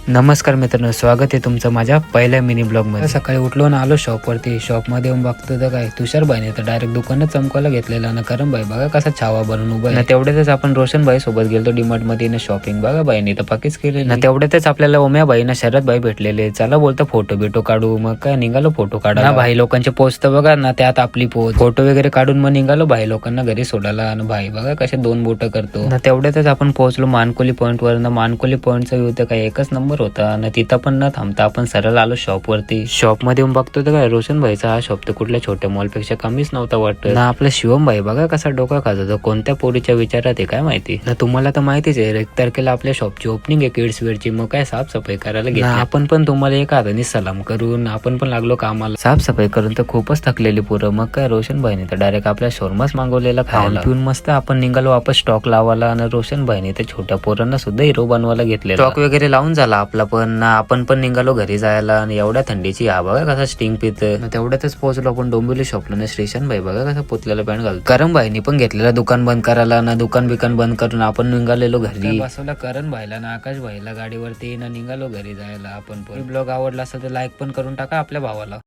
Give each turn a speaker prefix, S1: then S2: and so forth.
S1: नमस्कार मित्रांनो, स्वागत आहे तुमचं माझ्या पहिल्या मिनी ब्लॉग मध्ये। सकाळी उठलो ना आलो शॉपवरती। शॉपमध्ये येऊन बघतो तर काय तुषार भाईने तर डायरेक्ट दुकानच चमकायला घेतलेला ना। करण भाई बघा कसा छावा बनून उभा आहे ना। तेवढ्यातच आपण रोशन भाई सोबत गेलो डीमार्ट मध्ये ना शॉपिंग। बघा भाईने तर पाकीच केले ना। तेवढ्यातच आपल्याला ओम्या भाई ना शरद भाई भेटलेले। चला बोलतो फोटो बिटो काढू। मग काय निघालो फोटो काढायला। भाई लोकांचे पोस्ट तर बघा ना, त्यात आपली पोच फोटो वगैरे काढून मग निघालो भाई लोकांना घरी सोडायला। आणि भाई बघा कसे दोन बोट करतो ना। तेवढ्यातच आपण पोहोचलो मानकोली पॉईंट वर ना। मानकोली पॉईंटचा व्ह्यू तर काय एकच नंबर होता ना। तिथं पण न थांबता आपण सरळ आलो शॉप वरती। शॉप मध्ये येऊन बघतो तर काय रोशन भाईचा हा शॉप तर कुठल्या छोट्या मॉल पेक्षा कमीच नव्हता वाटत ना। आपला शिवम भाई बघा कसा डोका खात होता, कोणत्या पोरीच्या विचारात आहे काय माहिती ना। तुम्हाला तर माहितीच आहे 1 तारखेला आपल्या शॉपची ओपनिंग आहे किड्स वेअरची। मग काय साफसफाई करायला घेतली आपण पण। तुम्हाला एक हाताने सलाम करून आपण पण लागलो कामाला। साफसफाई करून तर खूपच थकलेली पोरं। मग काय रोशन भाईने तर डायरेक्ट आपल्या शोरमाच मागवलेला खायला पिऊन मस्त आपण निघालो वापस स्टॉक लावायला। आणि रोशन भाईने तर छोट्या पोरांना सुद्धा हिरो बनवायला घेतले। स्टॉक वगैरे लावून झाला आपला पण ना। आपण पण निघालो घरी जायला। आणि एवढ्या थंडीची हा बघा कसा स्टिंग पित। तेवढ्यातच पोहोचलो आपण डोंबिवली शॉपला ना। श्रीशान भाई बघा कसा पुतल्याला पॅन्ट घालतो। करण भाईनी पण घेतलेला दुकान बंद करायला ना। दुकान बिकान बंद करून आपण निघालेलो घरी। बसवला करण भाईला ना आकाश भाईला गाडीवरती ना निघालो घरी जायला आपण पण। ब्लॉग आवडला असेल तर लाईक पण करून टाका आपल्या भावाला।